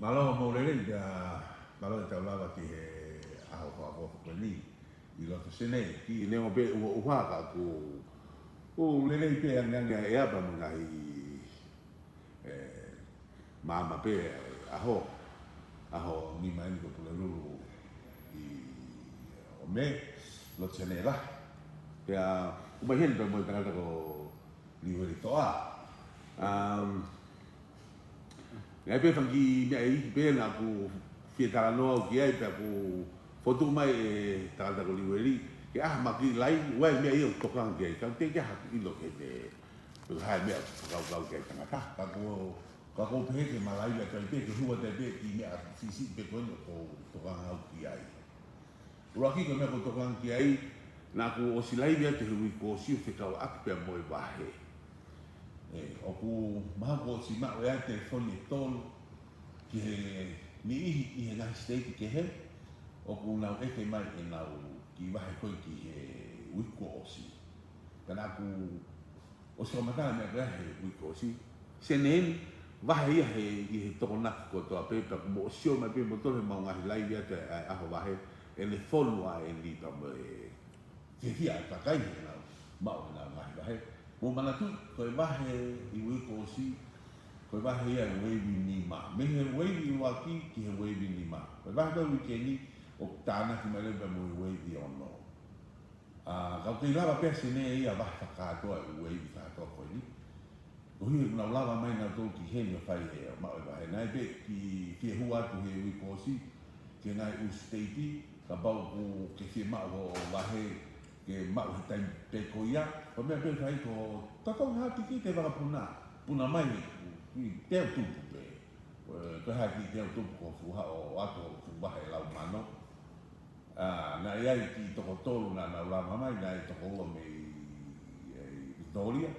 Malo mo le ya malo te lava ki he a ho ko ni I lo to sene ki ne o be o wa ka ko o le pe nga e aba mo ngai mama pe aho ni mai ko pula lulu I o me lo sene la ya o mai hen mo tanga ko ni we to a ngai pe fangi me ai pe na ku fietara no ki ai pe ku foto mai tanga ko ni we ke maki lai wai me ai to kan ke kan te ja I lo ke te hai me kau ke tanga ka ko pe ke malai ya kan pe ke hua te pe ki me si pe ko to kan au ki ai Rocky ko me ko to kan ki ai na ku o silai me te hui ko si te kau ak pe mo ba he o ku ma ko si ma o ya telefoni tol ki ni I na state ke he o ku na e ke mai e na ki wa he ko ki he wiko o si kana ku o so mata me ga he wiko si senen wa he he to na ko to pe pe mo sio ma pe mo to me ma lai ya te a ho wa he e le folu a e li pa mo ke hi a ta kai na ma o na ma he mo mana tu ko va he I wiko si ko va he ya wavy ni ma me he wavy wa ki he wavy ni ma ko va ko weekend o tana ki mele be mo wavy on no ka ki lava pe sene ia va ka to wavy ka to ko ni o hi na lava mai na to ki he no fai he ma va he na be ki hua tu he wiko si ke nai u state ka ba ku ke fi ma o va he ke ma o tai pe ko ia ko me pe fai ko ta ko ha ki te va puna mai ki te tu pe ko ha ki te tu ko fu ha o ato fu ba he la mano na ia ki to ko tolu na la mai na to ko me Victoria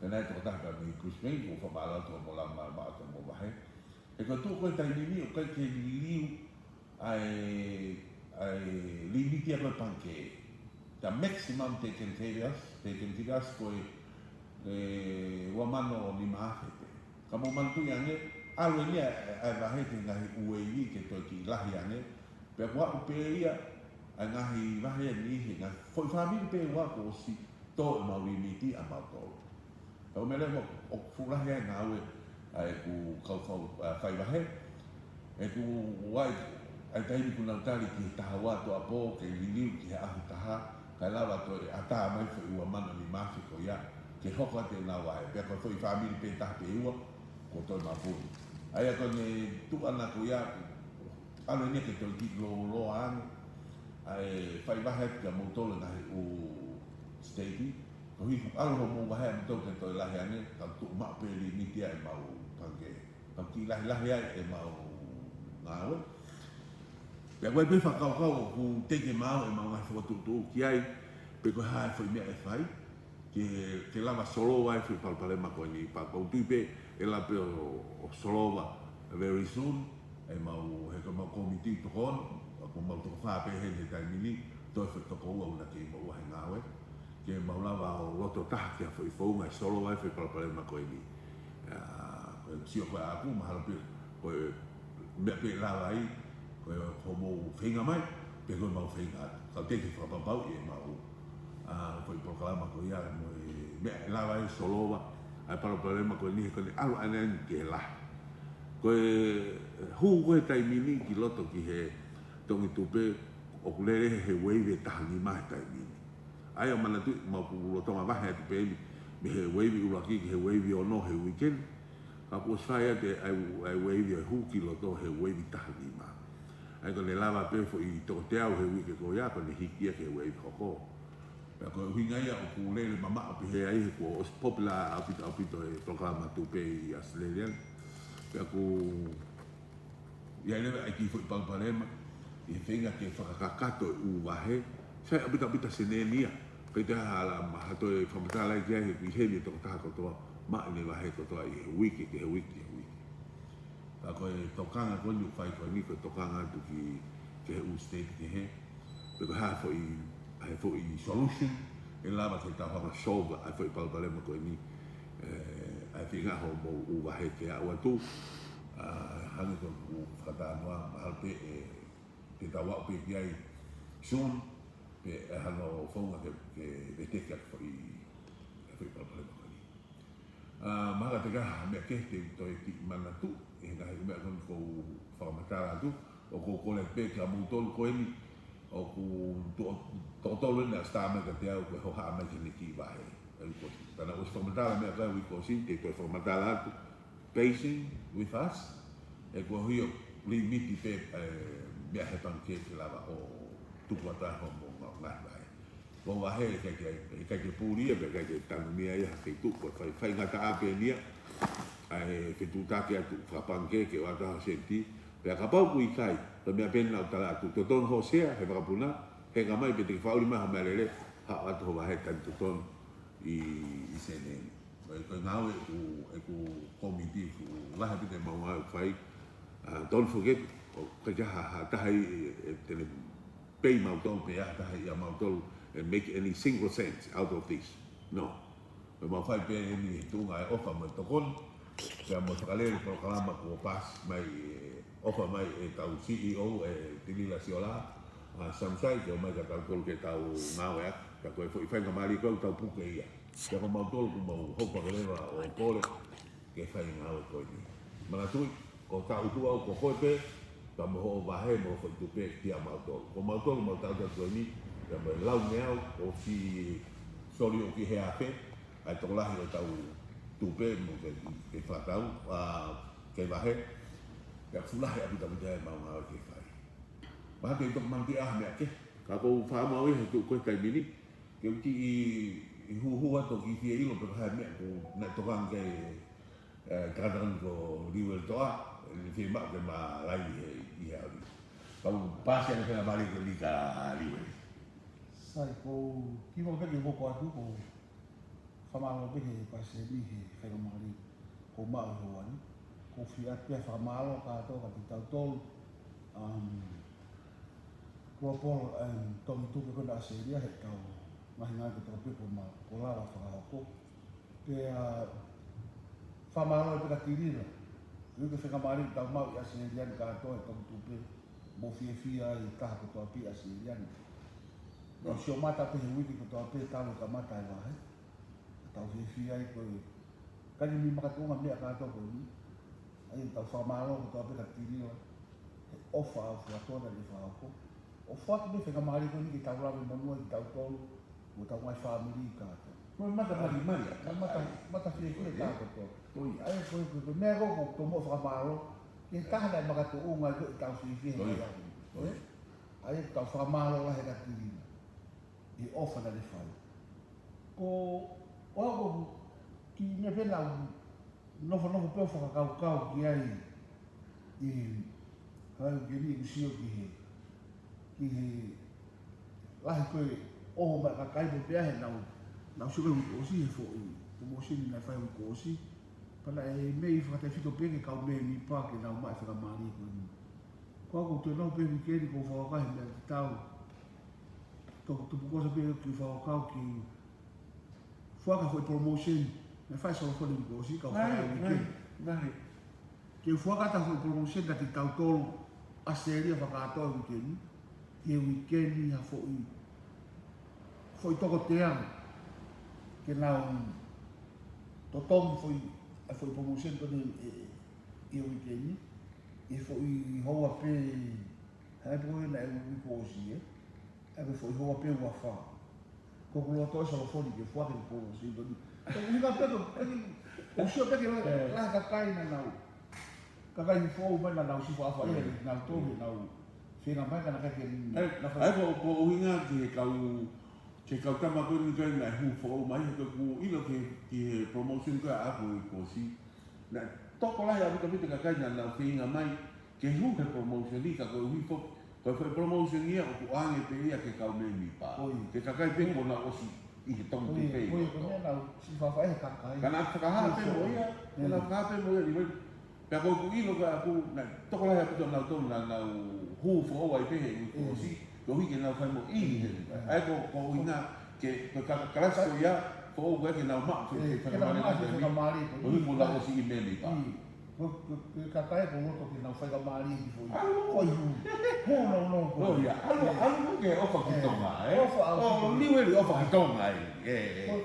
na to ta ka mi Christmas ko fa ba la to mo la ma to mo ba he e ko tu ko tai ni o ka ke liu ai limiti a ko panke the maximum taken care of ko wa mano ni maafete kamo mantu yange alo ni ai va he nga ue ni ke to ki la yange pe wa pe ia nga hi va he ni nga foi family pe wa ko si to ma limiti a ma to o me le mo o fu la he nga we ai ku ka fai va he e ku wa ai tai ku na tali ki ta wa to apo ke ni ki a ta ka lava to ata mai fo ua mana ni mafi ko ia ke hoko te na wa pe ko foi family pe ta pe ua ko to ma fu ai ko ni tu ana ko ia alo ni ke to ki lo an ai fai ba het ka mo to na u state ko hi alo mo ba het to ke to la ya ni ka tu ma pe li ni dia ma u pange ka ki la ya e ma u na we ya vai pe fa ka ku te ke ma e ma wa fo tu ki ai pe ko ha foi me e fai que lava solo vai fi pal palema ko ni pa ko pipe e la pe o solo va very soon e ma o he ko ma committee to kon ko ma to fa pe he ta ni to fe to ko una ke mo wa nga we ke ma lava o roto ta ke foi fo ma solo vai fi pal palema ko ni ko si o pa ku ma ha pe ko me pe la vai ko mo finga mai pe ko mo finga ka te ki fa pa e ma o foi proclama ko ia mo me la vai solo va ai para o problema ko ni ko ni alo anen ke la ko hu ko tai mini ki loto ki he tongi tupe o kulere he wave ta ni mai tai mini ai o mana tu ma ku lo tonga va he pe me he wave u la ki he wave o no he weekend ka ko sai te ai wave hu ki loto he wave ta ni mai ai ko le lava pe fo I to te au he weekend ko ia ko ni hiki ke wave ko ko hinga ia o ku le mama pe he ai ko popular apito e programa tu pe Australian pe ko ia le ai ki foi palparema e finga ke whakakato u wahe sai apita senenia pe te hala ma to e famata lai ke he he to ta ko to ma ni wahe ko to ai wiki pa ko e tokanga ko ni fai ko ni ko tokanga tu ki u state ke he pe ko ha foi ai foi solution e lava ke ta ha solve ai foi palparema ko ni ai finga ho mo u wahe ke a tu hangi ko ku whakatanoa mahalpe te tawa pe kiai soon pe hano whaunga ke teke atu whai palapale makani. Maha te kaha mea ke te toi ki mana tu e ngahi mea kon ko whakamatara atu o ko kole pe ka mutolu koeni o ku totolu na sta me ka te au ko hoha mai ki ki vahe tana o whakamatara mea kai wiko si te toi whakamatara atu pacing with us e ko hio limiti pe mea he panke ki lava o tukuata ho mo ngai vai ko wahe ke puri e ke tanu mea ia ke tuku fai ngata ape nia ai ke tutake atu whapanke ke wata senti pe ka pau kui kai to mea pena o tala atu to ton hosea he whakapuna he ka mai pe te whauri maha mea lele ha atu ho wahe tan to ton i seneni ko ngau e ku komiti ku laha te maunga whai don't forget ka jaha tahai tene pay mautol pe tahai ya mautol and make any single sense out of this no me mau fai pe ni tunga e ofa mo tokon pe mo traler pro kalama ko pas mai ofa mai e tau CEO e tinila siola samsai ke mai ka tau ke tau ngau ya ka ko foi fai ngamali ko tau puke ia ke ko mautol ko mau hopa ke leva o kole ke fai ngau ko ni mana tu ko tau tu au ko hope ta mo ho vahe mo fo tu pe ti mautol ko mautol mo tau ko ni ya me lau neo o si sori o ki he ape ai to lahi o tau tupe mo ke whatau ke vahe ya fulahi api tapu jai mau ngau ke whai maha te tok manti mea ke ka kou whaamau e tu koe kai mini ke uki i huhua to ki fia ilo pe hai mea ko na tokang ke kadang ko riwel toa ni fia mak ke ma lai i hea kau pasi ane whenga mari ke lika riwel sai ko ki mo peke mo ko atu ko famalo peke pa se ni he fe mari ko ma ho ani ko fi at pe famalo ka to ka ti tau tol ko po to tu ko na se dia he tau ma nga ko to pe ko ma ko la fa ko pe famalo pe ka tiri la yo ke fe mari tau ma ya se dia ka to to tu pe mo fi ai ka ko to pe a se dia no sio mata pe wiki ko to pe talo ka mata ai vai tau fi ai ko ka ni ma ka to ma me ka to ko ni ai tau fa malo ko to pe ka tiri o fa to na ni fa ko o fa ke fe ka mari ko ni tau la mo mo tau to o tau mai family ka to ko mata mari mata fi ka to ai ko me ko to mo fa malo ke ta na ma ka to o ngai ko tau fi ai tau fa malo la he ka tiri e ofa na le fai. Ko o ki me pena no pe fa kau ki ai hai ki ni usio ki he lai ko o ma ka kai pe he na su ko si fo mo si na fai ko si para e me fa te fito pe ke ka me ni pa ke na ma fa mari ko ko to no pe ki ko fa ka he tau tu cosa pe ki fa ka ki fa ka foi promotion me faz só foi de gosto ka vai que fa ka ta foi promotion da ti tau tol a serie fa ka to weekend e weekend ha foi to te am que na to tom foi promotion to e weekend e foi ho a pe ha po na e ko si ave foi ho pe wa fa ko ko to so fo di ke fo ke ko si do ni ko ka pe o so pe ke la ka kai na nau ka kai fo ba na nau si fa na to na fi na ba ka na ka ke na fa ai ko winga ke kau tama ko ni kai na hu fo mai ko ku ilo ke promotion ka a ko si na to ko la ya ka ka kai na fi na mai ke hu ke promotion ni ka ko wi fo ko foi promotion ia o ange pe ia ke kau me pa ke ka kai pe ko na o si i ke tong te pe ko na si fa fa ka kai kana ka ha pe mo ia na ka pe mo ia ni pe ko ku ilo ka ku na to ko la ya to na hu fo wa pe he ko si ko wi ke na fa mo i ai ko ina ke ka ka so ia fo wa ke na ma ke na ma ke na mari ko mo la o si i me pa Kakai ko roto ki nau whaiga maari ki fo i. Koi hu. Ho no. Oh ya, alu ke ofa ki tonga, Ofa au. Oh, liweli ofa ki tonga ai.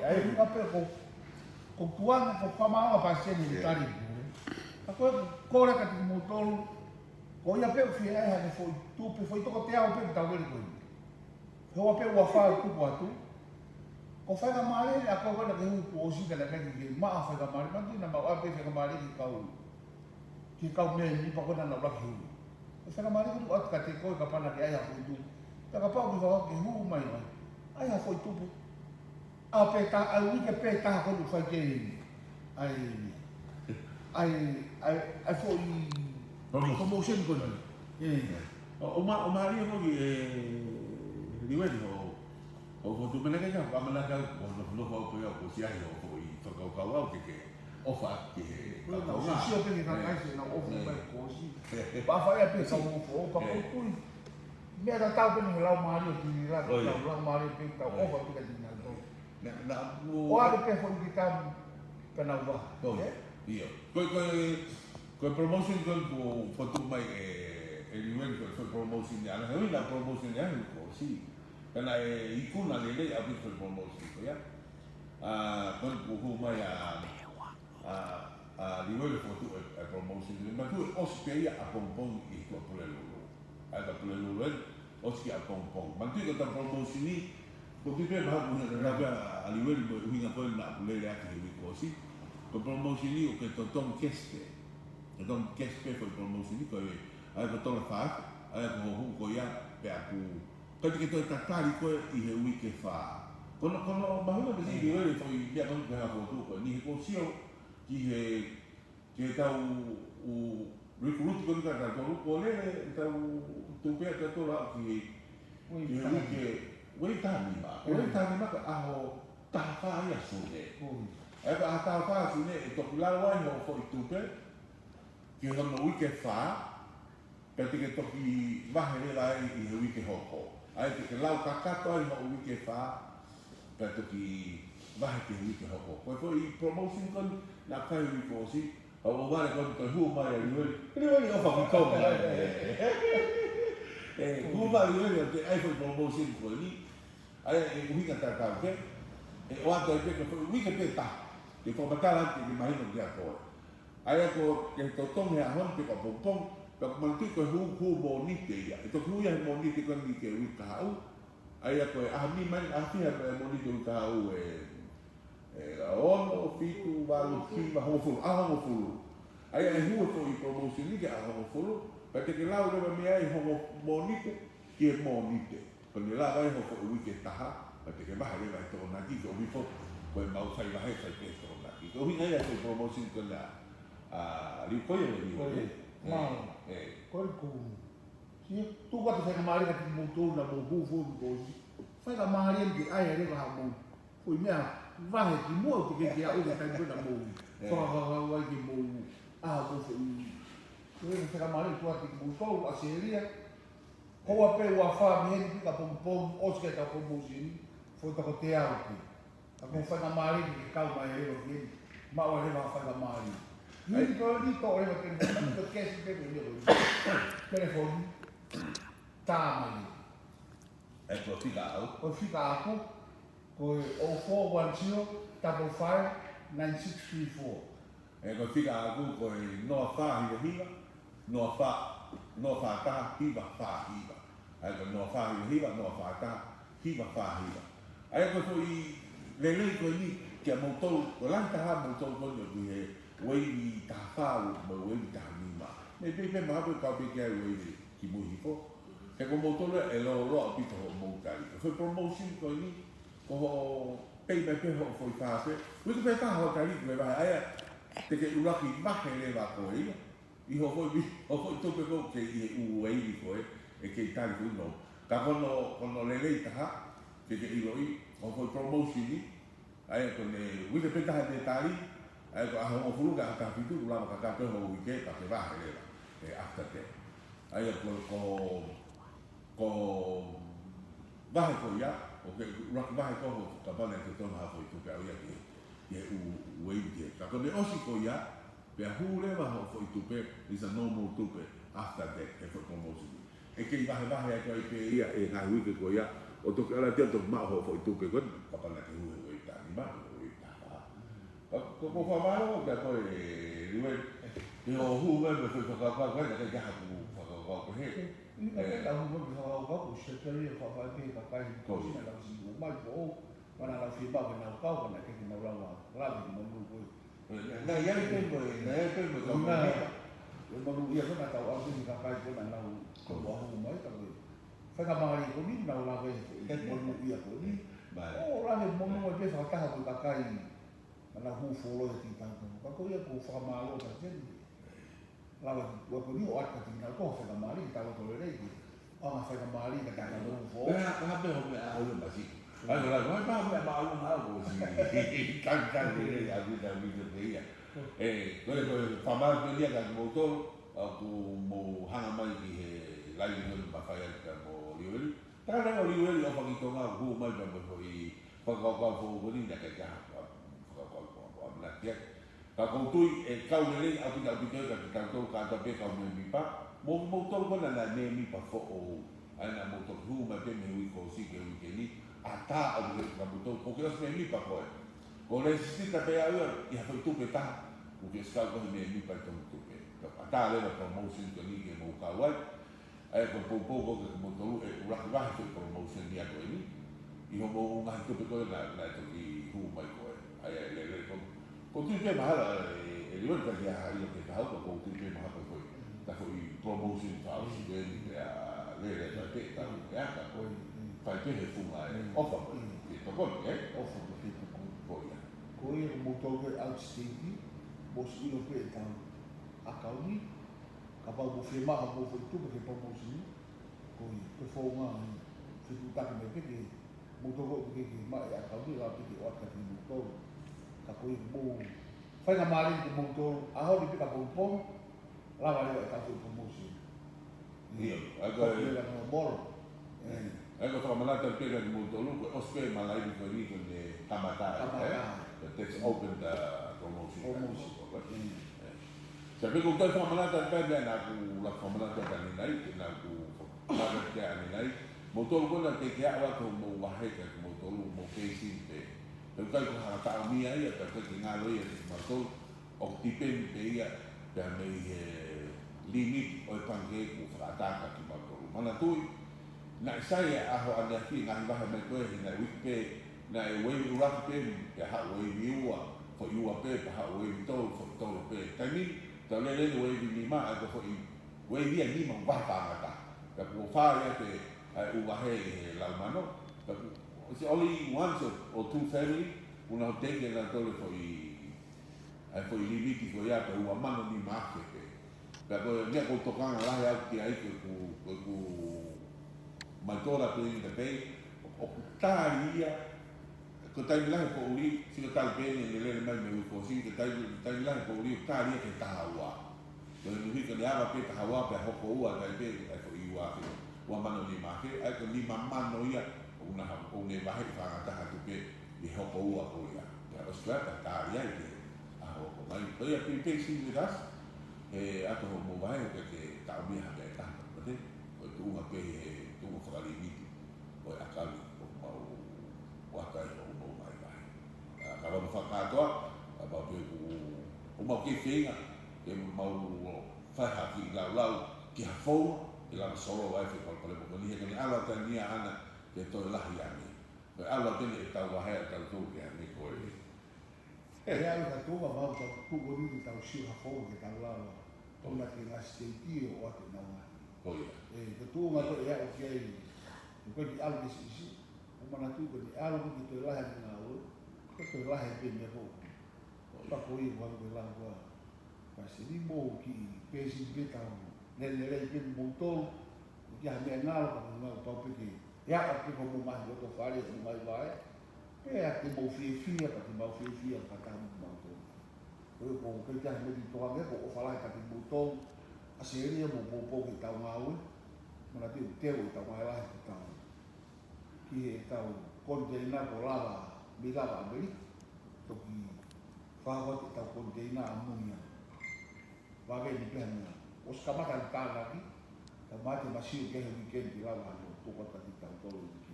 Ai ka pe ko kuanga ko pamanga pa se ni tari. Ako ko ra ka ti mo tolu. Ko ia pe fi ai ha fo tu pe fo to te au pe ta weli ko. Ho pe wa fa tu ko atu. Ko whaiga maari a ko wala ke hu ko si ka la ka ki ma whaiga maari ma tu na ma wa pe whaiga maari ki kau mea ni pa kona na waki hu. E whana maari kutu atu ka te koe ka pana ki ai hako i tu. Ta ka pau ki whaka ki hu mai mai. Ai hako i tupu. A pe ta, ai wike pe ta hako i whai ke ai fo i promotion kona. O maari ho ki liweli o tu menaka ka pamanaka o no ho ko ko si ai o ko i whakau ke ofa ke Sio pe ka kai se na ofa mai ko si. Pa fa ia pe ka mo fo pa ko tu. Me da tau pe ni lau mari o ti la lau mari pe ka ofa pe ka di na to. Na O a pe fo ki ka pe na wa. Io. Ko promotion ko tu mai nivel ko promotion ya na la promotion ya ko si. Kana ikuna le a pe promotion ko ya. Ko mai liwele fo tu promotion ma tu ospia a pompon i ko polelo a polelo ospia a pompon ma tu ko ta promotion ni ko tu pe ba ku na a liwele mo hinga ko na polele a ki ko si ko promotion ni o ke to tom keste fo promotion ni ko a ko to la fa a ko hu ko ya pe a ku ko ke to ta tari ko i he wi ke fa kono ba hu ni liwele fo i ya ko ka fo tu ko ni ko sio que tau o recruit ko ka ka ko le tau tu pe ka to la ki we ta ni ma ka aho ta fa ya so de e ka ta fa su ne to la wa no fo tu pe ki ho no ke fa pe te ke to ki va he la i wi ke ho ko ai ke la ka ka to no wi ke fa pe to ki va ke wi ke ho ko fo i promotion kon na kai wi ko si o vale con to hu mai ni o fa ki ko hu mai ni te ai fo promotion ko ni ai wi ka ta ke o ato pe ko wi ke pe ta e ko ba ta ki mai no dia ko ai ko ke to to me a hon pe ko pom pe ko man ki ko hu mo ni te ya to hu ya mo ni te ko ni ke wi ka au ai ko a mi mai a fi mo ni te ka au ono fitu valu kima hofu hofu ai hu ko i promotion ni ke hofu pa te ke lau le me ai homo monite ke monite ko ni la vai hofu wi ke taha pa te ke ba le vai to na ki ko mi fo ko ma u sai vai sai ke to na ki ko hi ai ko promotion ko la ri ko ye ni ma ko ku si tu ka te ka mari ka mo to na mo hu fu ko fa ka mari ke ai re ba mo ko me vai ki mo te ke o ke tai na mo fa vai ki mo ko fo ko te ka mari tu ati mo to a seria ko a pe wa fa me ni ka pom o ke ta promotion fo ta ko te au ki a ko fa na mari ki ka mai e o ki ma o le va fa na mari ni ko ni to e ke ni ko ke si pe ni o telefone ta mai e ko fica aku ko 0410 55 9634 e ko fica aku ko no fa hi no fa ta hi ba fa hi ba ai ko no fa hi ba no fa ta hi ba fa hi ba ai ko i le ko ni ke mo to ko lan ta mo to ko ni he we ni ta fa mo we ta ni ma me pe ma ko ka pe ke we ki mo hi ko e ko mo to le lo pi to mo ka ko promotion ko ni ko pe ho foi fa pe we ko pe ta ho ka ni le ba ai te ke ura ki ma he le ba ko i ho foi to pe ko ke i u we i ko e ke ta ni no ka kono le le ta ke i lo i ho foi promotion ni ai ko ne we ke pe ta de tali ai ko a ho fu ga ka fitu la ka pe ho wi ke ka pe ba he le e after that ai ko va ko ya o ke rock va ko ka ba le to ma ko tu ka ya ke u we ke ka ko ne o si ko ya Pea hūrewa ho fo I tupe is a normal tupe after that e fo promotion. E kei vahe a kai pe ia e ngā huike ko ia o toke ala tia toke mao ho fo I tupe kon kapana ke hui hui tani ma hui taha. Ko whamaro kia koe riwe e o hu me me fo whakakau kai na kai kaha ku whakakau ko he. La hu me whakakau se teri e whakakau ka kai kōsi na lau si o mai ko o mana lau whiba ke nau kau kana ke nau rawa rawa ki mamu koe. Na ia te mo ka mo e mamu ia kona tau au ni ka kai kona nau ko ahu mai ka koe. Whakamari ko ni nau lawe e mamu ia ko ni. O rawe mamu e pe whakataha ko ka kai mana hu folo e ti tanto. Ka koe ia ko whakamaro ka teni. Lawa ko ko ni o ata ti na ko whakamari ka tau tole rei ki. O nga whakamari ka taka no fo. Ka pe ho me a ho ma si. Ai la vai pa me ma un algo si. Kan de a vida de ia. Ko fa mal pe dia ka motor aku mo hanga mai ki he lai no ba fa ya ka mo liweli. Ta na o liweli o pa ki tonga hu mai ba mo I pa ka fo ko ni na ka ka pa na kia. Ka ko tui e ka le a pita ka to ka ta pe ka mo mi pa. Mo motor ko na ne mi pa fo o ana motor hu ma pe me wi ko si ke ni. Ata au le kabuto porque os me mi pa koe. Ko le sita pe au ia foi tu pe ta. O que está com me mi pa ton tu pe. Ata le la promotion que ni que mo ka wai. Ai ko pouco que mo tolu e ra ra foi promotion dia ko ni. I ho mo nga tu pe ko na to ki hu mai koe. Ai le ko tu pe mahala e le ka dia ai ke ta ko tu pe mahala ko. Ta foi promotion fa o si ni le pe ta ya ka ko. Fai pe he funga e ofa ko e to ko Ofa ko te ko ia ko ia mo toke outstanding mo si no pe ta akauni ka pa mo fe ma mo fo tu ke promotion ko ia pe fo nga se tu ta me pe ke mo to ko ke ma ya akauni la pe ke wa ka mo to ka ko ia mo fai na mali ko mo to a ho ni pe ka po po la va le ka promotion ia agora la no moro ecco tra malata il piede molto lungo o spema la di con le tamata that's open the promotion se per conto fa malata il piede na ku la malata da ni nai na ku la che ani nai molto lungo che ha va con mo va che molto lungo mo che si per quel che ha ta mia ia per quel che ngalo ia ma to o tipen pe ia per me limit o pange ku frata ka ma to mana tu na saya aho ana fi ngai ba me ko na wipe na we ura pe ya ha we viua fo iua pe ha we to fo to pe tani to le we vi ma ko fo we vi ni ma ba ta ta ka ko fa ya te u ba he la mano ka it's only once or two family una hotel na to le fo i limiti fo ya ko u mano ni ma ke ka ko ya ko to kan la ya ki ai ko Maltora pe ni pe o taria ko tai la ko uri si ko tai pe ni le mai me ko si ko tai la ko uri taria ke tawa to ni ko le ava pe tawa pe ho ko ua tai pe ko iwa wa mano ni ma ke ai ko ni mamma no ia una ha ko ne va he fa ta tu pe ni ho ko ua ko ia ya o strata taria ke a ho ko mai to ia pe si ni das a to mo vai ke ta mi ha ke ta pe ko tu ma pe o whakalimiti o e akali o mau wakai o mau mai mai. Ka wano whakatoa, a mau pe o mau ke whenga, e mau whaihaki lau ki hawhou, e lana solo wai whekal pale mo ni he kani ala tania ana ke toi lahi ane. Koe ala tene e tau wahea tau tau ke ane koe. E ai ka tōma mau ka kuko ni tau siu hawhou ke tau lau. Tōna ke ngā steiti o ate naunga. Koe. Ke tōma ko e au ki ai. Ko di alu ki sisi. O mana tu ko di alu ki toi lahe ni ngā ue. Ko toi lahe pe me ho. Pa ko i wanu ke lau kua. Pa se ni mō ki pēsi pe tau. Nele rei pe mō tōru. Ki ha mea ngālo ka mō ngālo tau pe ke. Ia ka pe ko mō mahi o tō whare o mai vai. E a te mō whiewhia ka te mō whiewhia ka tā mō tōru. Koe ko kei tahi me di toa me ko o whalahe ka te mō tōru. A se eria mō pōpō ki tau ngā ue. Mana te teo i tau ngā lahe ki tau. Ki he tau konteina ko lava, mi lava Amerika. Toki whāwa te tau konteina a munia. va ve ni pe na o ska mata ta ga ki ta mate masio ke weekend ki la no to ko ta ta to ki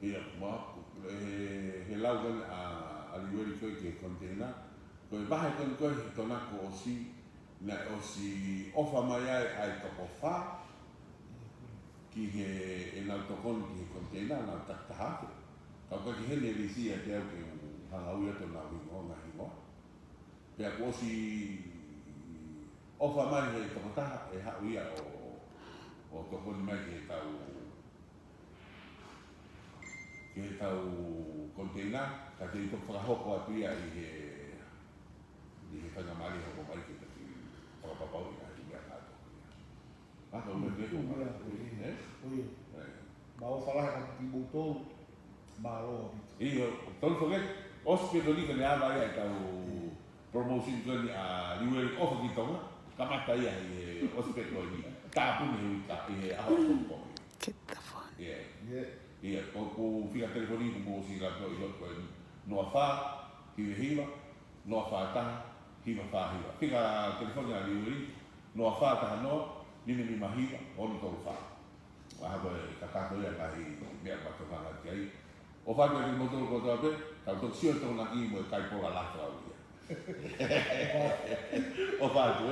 ia ma he lau kan a liweri koe ke kontena koe bahe koe tona ko osi na osi ofa mai ai toko wha ki he e nau tokon ki he kontena na taktahafe kau ka ki hene risi a te au ke hangau ia tona wingo na hingo pia ko osi ofa mai he toko taha e hau ia o tokon mai ke tau kontena ka te ito whakahoko atu ia i he whangamari hoko mai ke te whakapapau i ia kato. Aka ua te ko mai. Oye, ma o fala ka ti buto ma ro. Iyo, tolu whake, ospio ni ka ne awa ia tau promotion kani a liweri ofa ki tonga, kamata ia i ospio ni tāpuni hui ka i he aho kompo. Get the fuck. Yeah. Ia, ko whika telefoni ko mo si rato i loko e noa wha, hiwe hiwa, noa wha taha, hiwa wha hiwa. Whika telefoni a liweri, noa wha taha noa, nini ni mahiwa, onu tolu wha. Waha koe katako ia kahi mea mato whanga ki ai. O whaka ni motoro ko toa pe, tau tok sio toko na ki mo e kai pola laka au ia. O whatu,